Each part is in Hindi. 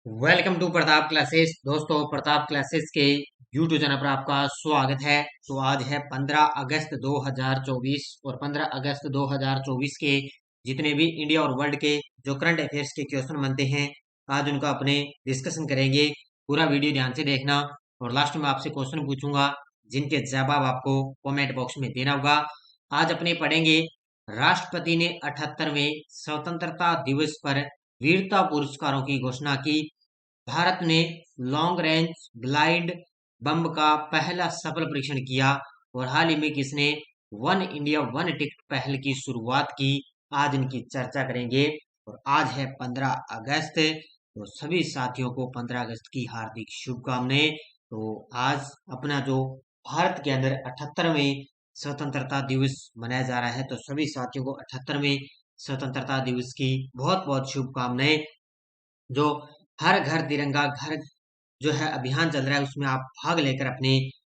Welcome to Pratap classes. दोस्तों, प्रताप क्लासेस के यूट्यूब चैनल पर आपका स्वागत है। तो आज है 15 अगस्त 2024 और 15 अगस्त 2024 के जितने भी इंडिया और वर्ल्ड के जो करंट अफेयर्स के क्वेश्चन बनते हैं, आज उनका अपने डिस्कशन करेंगे। पूरा वीडियो ध्यान से देखना और लास्ट में आपसे क्वेश्चन पूछूंगा जिनके जवाब आपको कमेंट बॉक्स में देना होगा। आज अपने पढ़ेंगे राष्ट्रपति ने 78वें स्वतंत्रता दिवस पर वीरता पुरस्कारों की घोषणा की। भारत ने लॉन्ग रेंज ग्लाइड बम का पहला सफल परीक्षण किया और हाल ही में किसने वन इंडिया वन टिकट पहल की शुरुआत की। आज इनकी चर्चा करेंगे। और आज है 15 अगस्त, तो सभी साथियों को 15 अगस्त की हार्दिक शुभकामनाएं। तो आज अपना जो भारत के अंदर 78वें स्वतंत्रता दिवस मनाया जा रहा है, तो सभी साथियों को 78वें स्वतंत्रता दिवस की बहुत बहुत शुभकामनाएं। जो हर घर तिरंगा घर जो है अभियान चल रहा है, उसमें आप भाग लेकर अपने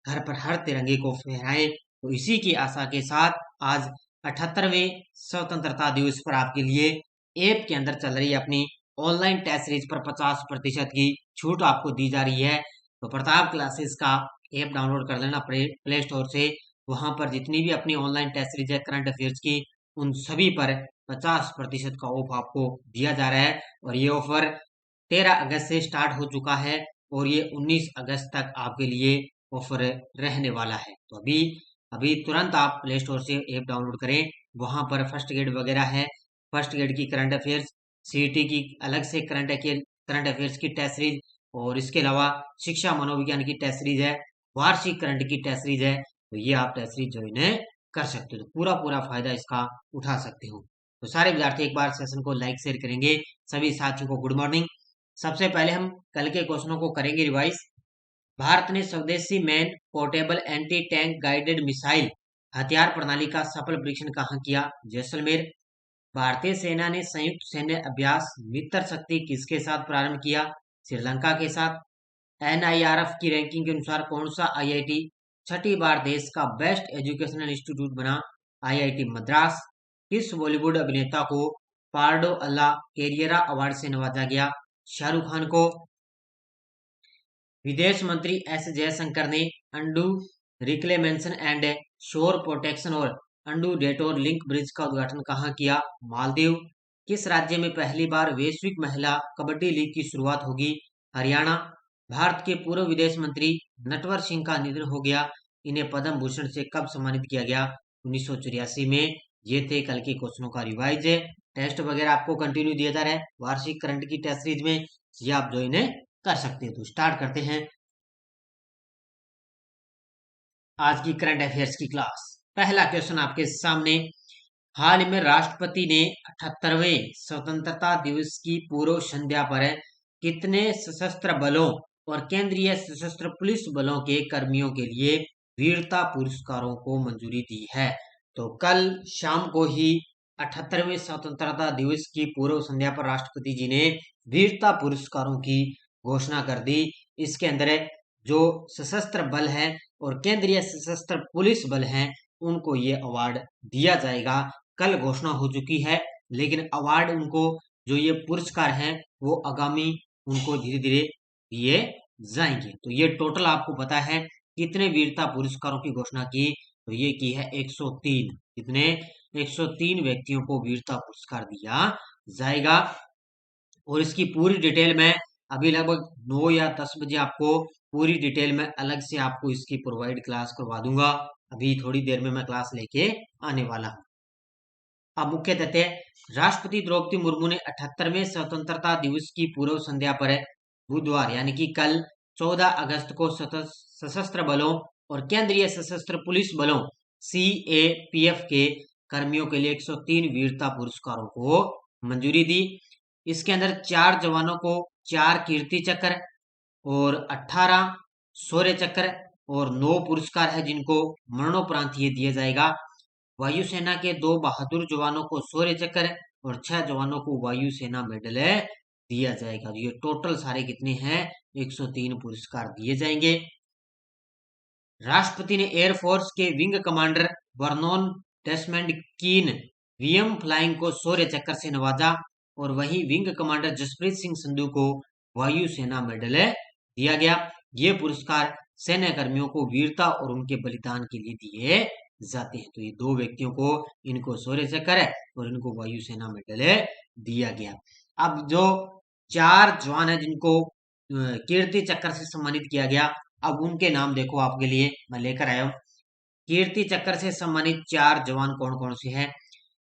घर पर हर तिरंगे को फहराएं। तो इसी की आशा के साथ आज 78वें स्वतंत्रता दिवस पर आपके लिए ऐप के अंदर चल रही है अपनी ऑनलाइन टेस्ट सीरीज पर 50% की छूट आपको दी जा रही है। तो प्रताप क्लासेस का ऐप डाउनलोड कर लेना प्ले स्टोर से। वहां पर जितनी भी अपनी ऑनलाइन टेस्ट सीरीज है करंट अफेयर्स की, उन सभी पर 50% का ऑफ आपको दिया जा रहा है। और ये ऑफर 13 अगस्त से स्टार्ट हो चुका है और ये 19 अगस्त तक आपके लिए ऑफर रहने वाला है। तो अभी अभी तुरंत आप प्ले स्टोर से ऐप डाउनलोड करें। वहां पर फर्स्ट ग्रेड वगैरह है, फर्स्ट ग्रेड की करंट अफेयर्स, सीईटी की अलग से करंट अफेयर्स की टेस्ट सीरीज, और इसके अलावा शिक्षा मनोविज्ञान की टेस्ट सीरीज है, वार्षिक करंट की टेस्ट सीरीज है। तो ये आप टेस्ट सीरीज ज्वाइन कर सकते हो, तो पूरा पूरा फायदा इसका उठा सकते हो। तो सारे विद्यार्थी एक बार सेशन को लाइक शेयर करेंगे। सभी साथियों को गुड मॉर्निंग। सबसे पहले हम कल के क्वेश्चनों को करेंगे रिवाइज। भारत ने स्वदेशी man portable anti tank guided missile हथियार प्रणाली का सफल परीक्षण कहाँ किया? जैसलमेर। भारतीय सेना ने संयुक्त सैन्य अभ्यास मित्र शक्ति किसके साथ प्रारंभ किया? श्रीलंका के साथ। एनआईआरएफ की रैंकिंग के अनुसार कौन सा आईआईटी छठी बार देश का बेस्ट एजुकेशनल इंस्टीट्यूट बना? आईआईटी मद्रास। किस बॉलीवुड अभिनेता को पार्डो अल्ला कैरियरा अवार्ड से नवाजा गया? शाहरुख खान को। विदेश मंत्री एस जयशंकर ने अंडू रिक्लेमेंशन एंड शोर प्रोटेक्शन और अंडू डेटोर लिंक ब्रिज का उद्घाटन कहाँ किया? मालदीव। किस राज्य में पहली बार वैश्विक महिला कबड्डी लीग की शुरुआत होगी? हरियाणा। भारत के पूर्व विदेश मंत्री नटवर सिंह का निधन हो गया। इन्हें पद्म भूषण से कब सम्मानित किया गया? 1984 में। ये थे कल के क्वेश्चनों का रिवाइज है। टेस्ट वगैरह आपको कंटिन्यू दिया जा रहा है वार्षिक करंट की टेस्ट सीरीज में, ये आप जो इन्हें कर सकते हैं। तो स्टार्ट करते हैं आज की करंट अफेयर्स की क्लास। पहला क्वेश्चन आपके सामने। हाल ही में राष्ट्रपति ने 78वें स्वतंत्रता दिवस की पूर्व संध्या पर कितने सशस्त्र बलों और केंद्रीय सशस्त्र पुलिस बलों के कर्मियों के लिए वीरता पुरस्कारों को मंजूरी दी है? तो कल शाम को ही 78वें स्वतंत्रता दिवस की पूर्व संध्या पर राष्ट्रपति जी ने वीरता पुरस्कारों की घोषणा कर दी। इसके अंदर जो सशस्त्र बल है और केंद्रीय सशस्त्र पुलिस बल हैं, उनको ये अवार्ड दिया जाएगा। कल घोषणा हो चुकी है, लेकिन अवार्ड उनको जो ये पुरस्कार हैं वो आगामी उनको धीरे धीरे दिए जाएंगे। तो ये टोटल आपको पता है कितने वीरता पुरस्कारों की घोषणा की? तो ये की है 103। कितने? 103 व्यक्तियों को वीरता पुरस्कार दिया जाएगा। और इसकी पूरी डिटेल मैं अभी लगभग 9 या 10 बजे आपको पूरी डिटेल में अलग से आपको इसकी प्रोवाइड क्लास करवा दूंगा। अभी थोड़ी देर में मैं क्लास लेके आने वाला हूँ। अब मुख्य तथ्य। राष्ट्रपति द्रौपदी मुर्मू ने 78वें स्वतंत्रता दिवस की पूर्व संध्या पर बुधवार यानी कि कल 14 अगस्त को सशस्त्र बलों और केंद्रीय सशस्त्र पुलिस बलों सीएपीएफ के कर्मियों के लिए 103 वीरता पुरस्कारों को मंजूरी दी। इसके अंदर 4 जवानों को 4 कीर्ति चक्र और 18 शौर्य चक्र और 9 पुरस्कार है जिनको मरणोपरांत ये दिया जाएगा। वायुसेना के 2 बहादुर जवानों को शौर्य चक्र और 6 जवानों को वायुसेना मेडल दिया जाएगा। ये टोटल सारे कितने हैं? 103 पुरस्कार दिए जाएंगे। राष्ट्रपति ने एयरफोर्स के विंग कमांडर वर्नोन डेसमंड कीन वीएम फ्लाइंग को शौर्य चक्र से नवाजा और वहीं विंग कमांडर जसप्रीत सिंह संधू को वायुसेना मेडल दिया गया। ये पुरस्कार सैन्य कर्मियों को वीरता और उनके बलिदान के लिए दिए जाते हैं। तो ये दो व्यक्तियों को, इनको शौर्य चक्र और इनको वायुसेना मेडल दिया गया। अब जो 4 जवान है जिनको कीर्ति चक्र से सम्मानित किया गया, अब उनके नाम देखो, आपके लिए मैं लेकर आया हूं। कीर्ति चक्र से सम्मानित 4 जवान कौन कौन से हैं?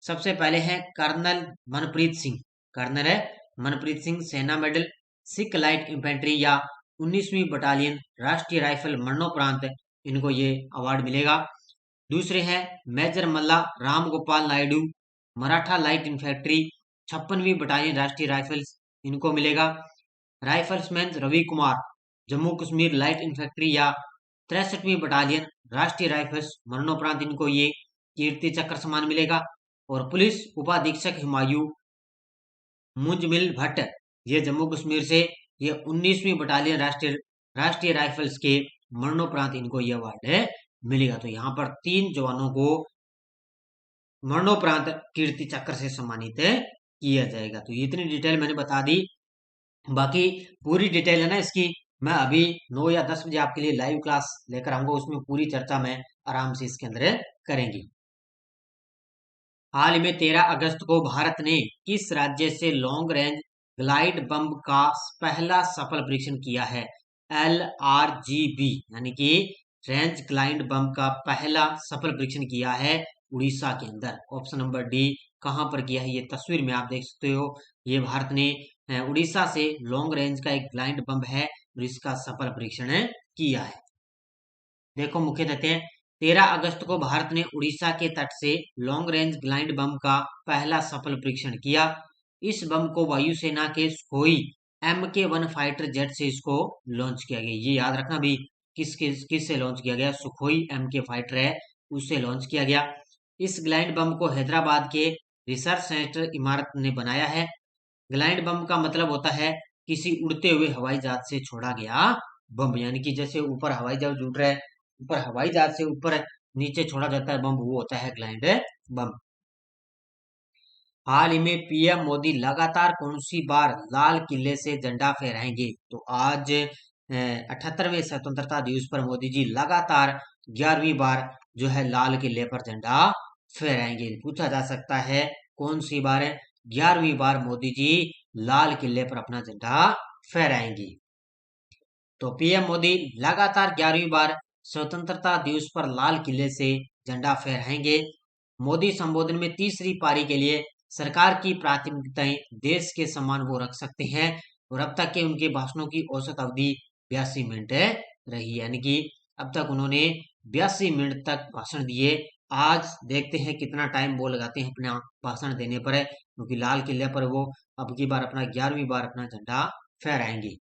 सबसे पहले है कर्नल मनप्रीत सिंह। कर्नल है मनप्रीत सिंह, सेना मेडल। सिख लाइट इंफेंट्री या 19वीं बटालियन राष्ट्रीय राइफल मरणोपरांत इनको ये अवार्ड मिलेगा। दूसरे हैं major Malla Ram Gopal Naidu, Maratha light infantry 56वीं बटालियन राष्ट्रीय राइफल्स, इनको मिलेगा। Rifleman Ravi Kumar, Jammu Kashmir light infantry या 63वीं बटालियन राष्ट्रीय राइफल्स मरणोपरांत इनको ये कीर्ति चक्र सम्मान मिलेगा। और पुलिस उपाधीक्षक हुमायूं मुंजमिल भट्ट, ये जम्मू कश्मीर से, ये 19वीं बटालियन राष्ट्रीय राइफल्स के मरणोपरांत इनको ये अवार्ड मिलेगा। तो यहाँ पर 3 जवानों को मरणोपरांत कीर्ति चक्र से सम्मानित किया जाएगा। तो इतनी डिटेल मैंने बता दी। बाकी पूरी डिटेल है ना इसकी, मैं अभी 9 या 10 बजे आपके लिए लाइव क्लास लेकर आऊंगा, उसमें पूरी चर्चा मैं आराम से इसके अंदर करेंगे। हाल में 13 अगस्त को भारत ने किस राज्य से लॉन्ग रेंज ग्लाइड बम का पहला सफल परीक्षण किया है? LRGB यानी कि रेंज ग्लाइड बम का पहला सफल परीक्षण किया है उड़ीसा के अंदर। ऑप्शन नंबर डी कहां पर किया है? ये तस्वीर में आप देख सकते हो, ये भारत ने उड़ीसा से लॉन्ग रेंज का एक ग्लाइड बम है और इसका सफल परीक्षण किया है। देखो मुख्य तथ्य, 13 अगस्त को भारत ने उड़ीसा के तट से लॉन्ग रेंज ग्लाइड बम का पहला सफल परीक्षण किया। इस बम को वायुसेना के सुखोई MK-1 फाइटर जेट से इसको लॉन्च किया गया। ये याद रखना भी, किस से लॉन्च किया गया? सुखोई MK फाइटर है, उससे लॉन्च किया गया। इस ग्लाइड बम को हैदराबाद के रिसर्च सेंटर इमारत ने बनाया है। ग्लाइड बम का मतलब होता है किसी उड़ते हुए हवाई जहाज से छोड़ा गया बम, यानी कि जैसे ऊपर हवाई जहाज उड़ रहा है, ऊपर हवाई जहाज से ऊपर नीचे छोड़ा जाता है बम, वो होता है ग्लाइड बम। हाल ही में PM मोदी लगातार कौन सी बार लाल किले से झंडा फहराएंगे? तो आज 78वें स्वतंत्रता दिवस पर मोदी जी लगातार 11वीं बार जो है लाल किले पर झंडा फहराएंगे। पूछा जा सकता है कौन सी बार है? 11वीं बार मोदी जी लाल किले पर अपना झंडा फहराएंगे। तो PM मोदी लगातार 11वीं बार स्वतंत्रता दिवस पर लाल किले से झंडा फहराएंगे। मोदी संबोधन में तीसरी पारी के लिए सरकार की प्राथमिकताएं देश के सम्मान वो रख सकते हैं, और अब तक के उनके भाषणों की औसत अवधि 82 मिनट रही, यानी कि अब तक उन्होंने 82 मिनट तक भाषण दिए। आज देखते हैं कितना टाइम वो लगाते हैं अपना भाषण देने पर, क्योंकि लाल किले पर वो अब की बार अपना 11वीं बार अपना झंडा फहराएंगे।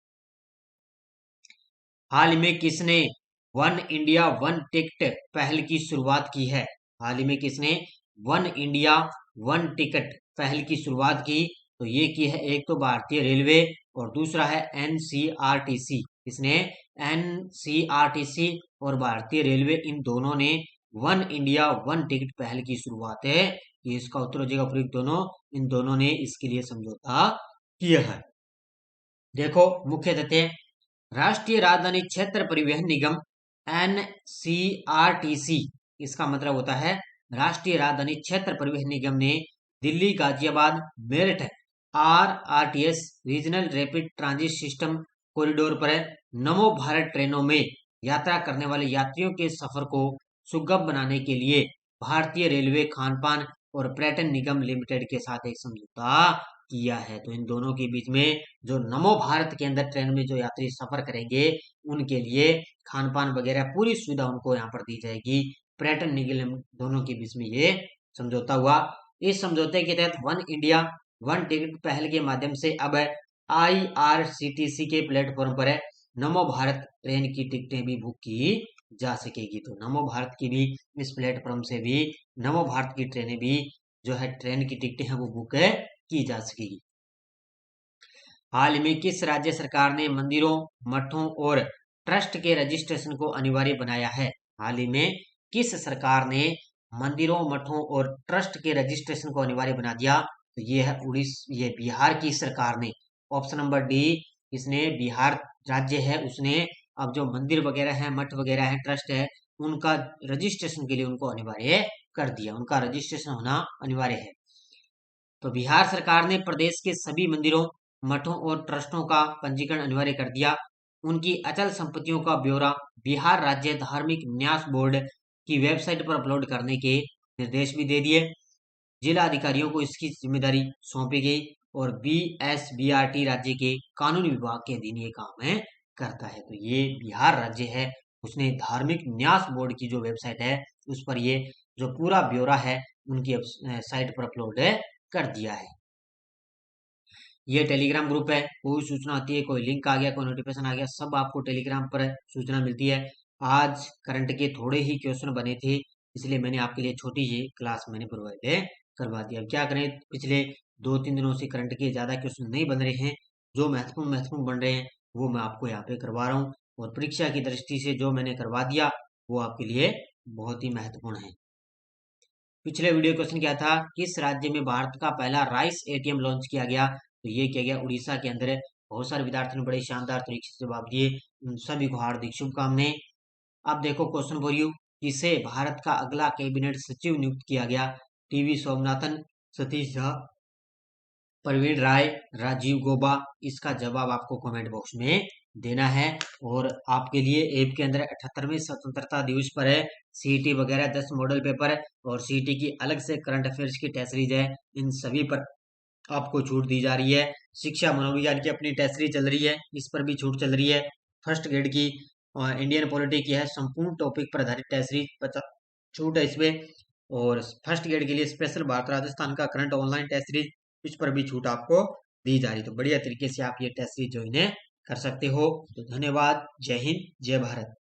हाल में किसने वन इंडिया वन टिकट पहल की शुरुआत की है? हाल ही में किसने वन इंडिया वन टिकट पहल की शुरुआत की? तो ये की है एक तो भारतीय रेलवे और दूसरा है NCRTC। इसने NCRTC और भारतीय रेलवे, इन दोनों ने वन इंडिया वन टिकट पहल की शुरुआत है। ये इसका उत्तर हो जाएगा उपयुक्त दोनों, इन दोनों ने इसके लिए समझौता किया है। देखो मुख्य तथ्य, राष्ट्रीय राजधानी क्षेत्र परिवहन निगम NCRTC, इसका मतलब होता है राष्ट्रीय राजधानी क्षेत्र परिवहन निगम ने Delhi Ghaziabad Meerut RRTS regional rapid transit system corridor पर नमो भारत ट्रेनों में यात्रा करने वाले यात्रियों के सफर को सुगम बनाने के लिए भारतीय रेलवे खानपान और पर्यटन निगम लिमिटेड के साथ एक समझौता किया है। तो इन दोनों के बीच में जो नमो भारत के अंदर ट्रेन में जो यात्री सफर करेंगे उनके लिए खान पान वगैरह पूरी सुविधा उनको यहाँ पर दी जाएगी। पर्यटन निगम दोनों के बीच में ये समझौता हुआ। इस समझौते के तहत वन इंडिया वन टिकट पहल के माध्यम से अब IRCTC के प्लेटफॉर्म पर नमो भारत ट्रेन की टिकटें भी बुक की जा सकेगी। तो नमो भारत की भी इस प्लेटफॉर्म से भी नमो भारत की ट्रेनें भी जो है ट्रेन की टिकटें हैं वो बुक की जा सकेगी। हाल में किस राज्य सरकार ने मंदिरों, मठों और ट्रस्ट के रजिस्ट्रेशन को अनिवार्य बनाया है? हाल ही में किस सरकार ने मंदिरों, मठों और ट्रस्ट के रजिस्ट्रेशन को अनिवार्य बना दिया? तो ये है ये बिहार की सरकार ने। ऑप्शन नंबर डी इसने बिहार राज्य है उसने अब जो मंदिर वगैरह है, मठ वगैरह है, ट्रस्ट है, उनका रजिस्ट्रेशन के लिए उनको अनिवार्य कर दिया, उनका रजिस्ट्रेशन होना अनिवार्य है। तो बिहार सरकार ने प्रदेश के सभी मंदिरों, मठों और ट्रस्टों का पंजीकरण अनिवार्य कर दिया। उनकी अचल संपत्तियों का ब्यौरा बिहार राज्य धार्मिक न्यास बोर्ड की वेबसाइट पर अपलोड करने के निर्देश भी दे दिए। जिला अधिकारियों को इसकी जिम्मेदारी सौंपी गई और BSBRT राज्य के कानून विभाग के अधीन ये काम है करता है। तो ये बिहार राज्य है उसने धार्मिक न्यास बोर्ड की जो वेबसाइट है उस पर ये जो पूरा ब्यौरा है उनकी साइट पर अपलोड कर दिया है। ये टेलीग्राम ग्रुप है, कोई सूचना आती है, कोई लिंक आ गया, कोई नोटिफिकेशन आ गया, सब आपको टेलीग्राम पर सूचना मिलती है। आज करंट के थोड़े ही क्वेश्चन बने थे, इसलिए मैंने आपके लिए छोटी जी क्लास मैंने प्रोवाइड करवा दिया। क्या करें, पिछले 2-3 दिनों से करंट के ज्यादा क्वेश्चन नहीं बन रहे हैं, जो महत्वपूर्ण बन रहे हैं वो मैं आपको यहाँ पे करवा रहा हूँ, और परीक्षा की दृष्टि से जो मैंने करवा दिया वो आपके लिए बहुत ही महत्वपूर्ण है। पिछले वीडियो क्वेश्चन क्या था, किस राज्य में भारत का पहला राइस ATM लॉन्च किया गया? तो ये किया गया उड़ीसा के अंदर है। बहुत सारे विद्यार्थियों ने बड़े शानदार तरीके से जवाब दिए, उन सभी को हार्दिक शुभकामनाएं। अब देखो क्वेश्चन फॉर यू, किसे भारत का अगला कैबिनेट सचिव नियुक्त किया गया? TV सोमनाथन, सतीश झा, प्रवीण राय, राजीव गौबा। इसका जवाब आपको कमेंट बॉक्स में देना है। और आपके लिए ऐप के अंदर 78वें स्वतंत्रता दिवस पर है CET वगैरह 10 मॉडल पेपर और CET की अलग से करंट अफेयर्स की टेस्ट सीरीज है, इन सभी पर आपको छूट दी जा रही है। शिक्षा मनोविज्ञान की अपनी टेस्ट सीरीज चल रही है, इस पर भी छूट चल रही है। फर्स्ट ग्रेड की इंडियन पॉलिटी की है, संपूर्ण टॉपिक पर आधारित टेस्ट सीरीज छूट है इसमें। और फर्स्ट ग्रेड के लिए स्पेशल भारत राजस्थान का करंट ऑनलाइन टेस्ट सीरीज, इस पर भी छूट आपको दी जा रही है। तो बढ़िया तरीके से आप ये टेस्ट सीरीज ज्वाइन कर सकते हो। तो धन्यवाद, जय हिंद, जय भारत।